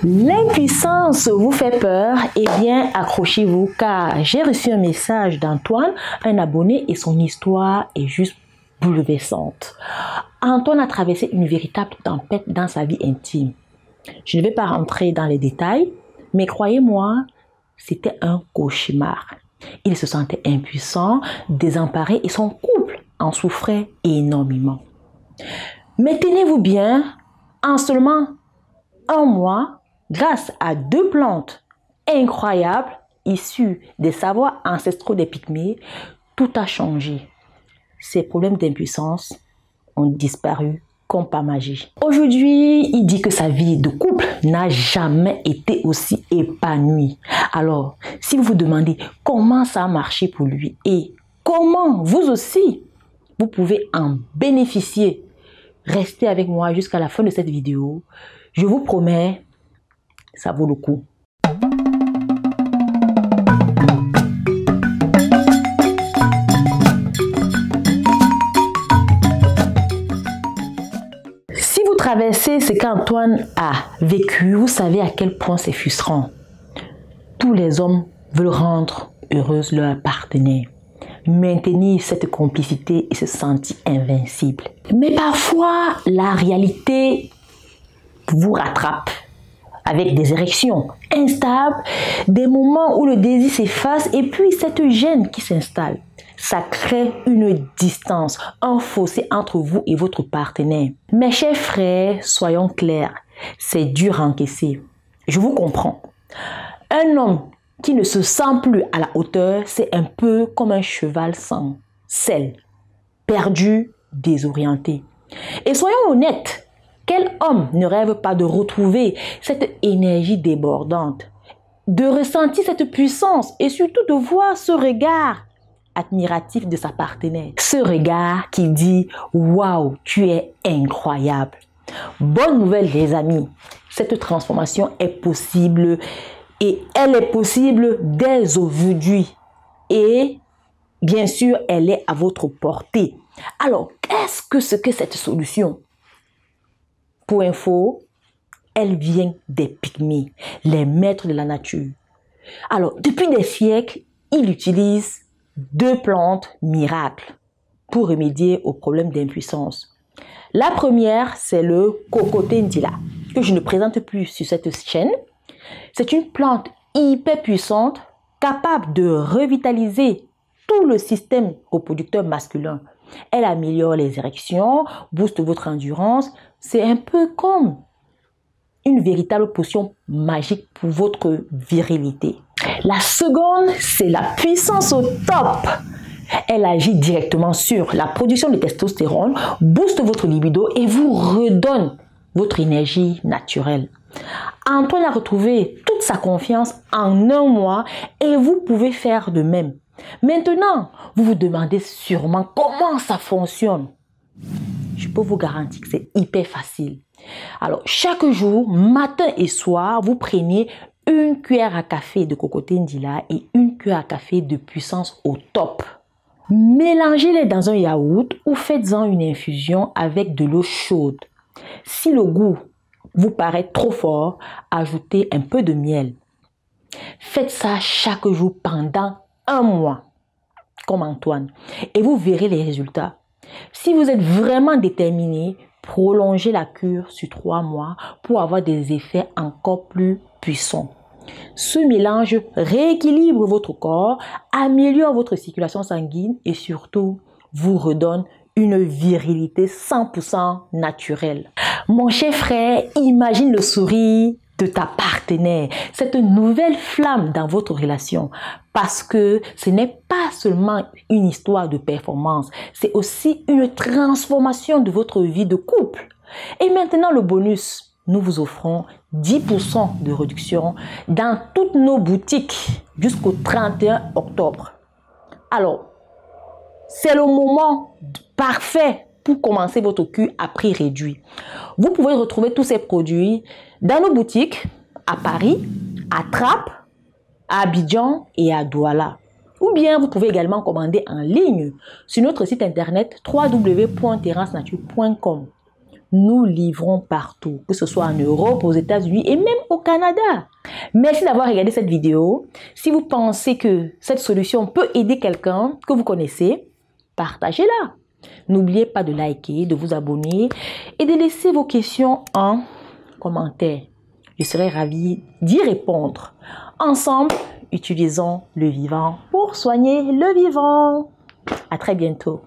L'impuissance vous fait peur? Eh bien, accrochez-vous car j'ai reçu un message d'Antoine, un abonné, et son histoire est juste bouleversante. Antoine a traversé une véritable tempête dans sa vie intime. Je ne vais pas rentrer dans les détails, mais croyez-moi, c'était un cauchemar. Il se sentait impuissant, désemparé et son couple en souffrait énormément. Mais tenez-vous bien, en seulement un mois, grâce à 2 plantes incroyables issues des savoirs ancestraux des Pygmées, tout a changé. Ses problèmes d'impuissance ont disparu comme par magie. Aujourd'hui, il dit que sa vie de couple n'a jamais été aussi épanouie. Alors, si vous vous demandez comment ça a marché pour lui et comment vous aussi, vous pouvez en bénéficier, restez avec moi jusqu'à la fin de cette vidéo. Je vous promets, ça vaut le coup. Si vous traversez ce qu'Antoine a vécu, vous savez à quel point c'est frustrant. Tous les hommes veulent rendre heureuse leur partenaire, maintenir cette complicité et se sentir invincible. Mais parfois, la réalité vous rattrape avec des érections instables, des moments où le désir s'efface et puis cette gêne qui s'installe. Ça crée une distance, un fossé entre vous et votre partenaire. Mes chers frères, soyons clairs, c'est dur à encaisser. Je vous comprends. Un homme qui ne se sent plus à la hauteur, c'est un peu comme un cheval sans selle, perdu, désorienté. Et soyons honnêtes, quel homme ne rêve pas de retrouver cette énergie débordante, de ressentir cette puissance et surtout de voir ce regard admiratif de sa partenaire. Ce regard qui dit « Waouh, tu es incroyable ». Bonne nouvelle les amis, cette transformation est possible et elle est possible dès aujourd'hui. Et bien sûr, elle est à votre portée. Alors, qu'est-ce que c'est que cette solution? Pour info, elle vient des Pygmées, les maîtres de la nature. Alors, depuis des siècles, ils utilisent 2 plantes miracles pour remédier aux problèmes d'impuissance. La première, c'est le Cocoté Ndila, que je ne présente plus sur cette chaîne. C'est une plante hyper puissante, capable de revitaliser tout le système reproducteur masculin. Elle améliore les érections, booste votre endurance. C'est un peu comme une véritable potion magique pour votre virilité. La seconde, c'est la puissance au top. Elle agit directement sur la production de testostérone, booste votre libido et vous redonne votre énergie naturelle. Antoine a retrouvé toute sa confiance en un mois et vous pouvez faire de même. Maintenant, vous vous demandez sûrement comment ça fonctionne. Je peux vous garantir que c'est hyper facile. Alors, chaque jour, matin et soir, vous prenez une cuillère à café de Cocoté Ndila et une cuillère à café de puissance au top. Mélangez-les dans un yaourt ou faites-en une infusion avec de l'eau chaude. Si le goût vous paraît trop fort, ajoutez un peu de miel. Faites ça chaque jour pendant un mois, comme Antoine, et vous verrez les résultats. Si vous êtes vraiment déterminé, prolongez la cure sur 3 mois pour avoir des effets encore plus puissants. Ce mélange rééquilibre votre corps, améliore votre circulation sanguine et surtout vous redonne une virilité 100% naturelle. Mon cher frère, imagine le sourire de ta partenaire, cette nouvelle flamme dans votre relation. Parce que ce n'est pas seulement une histoire de performance, c'est aussi une transformation de votre vie de couple. Et maintenant le bonus, nous vous offrons 10% de réduction dans toutes nos boutiques jusqu'au 31 octobre. Alors, c'est le moment parfait pour commencer votre cure à prix réduit. Vous pouvez retrouver tous ces produits dans nos boutiques à Paris, à Trappes, à Abidjan et à Douala. Ou bien vous pouvez également commander en ligne sur notre site internet www.terrassenature.com. Nous livrons partout, que ce soit en Europe, aux États-Unis et même au Canada. Merci d'avoir regardé cette vidéo. Si vous pensez que cette solution peut aider quelqu'un que vous connaissez, partagez-la. N'oubliez pas de liker, de vous abonner et de laisser vos questions en commentaire. Je serai ravie d'y répondre. Ensemble, utilisons le vivant pour soigner le vivant. À très bientôt.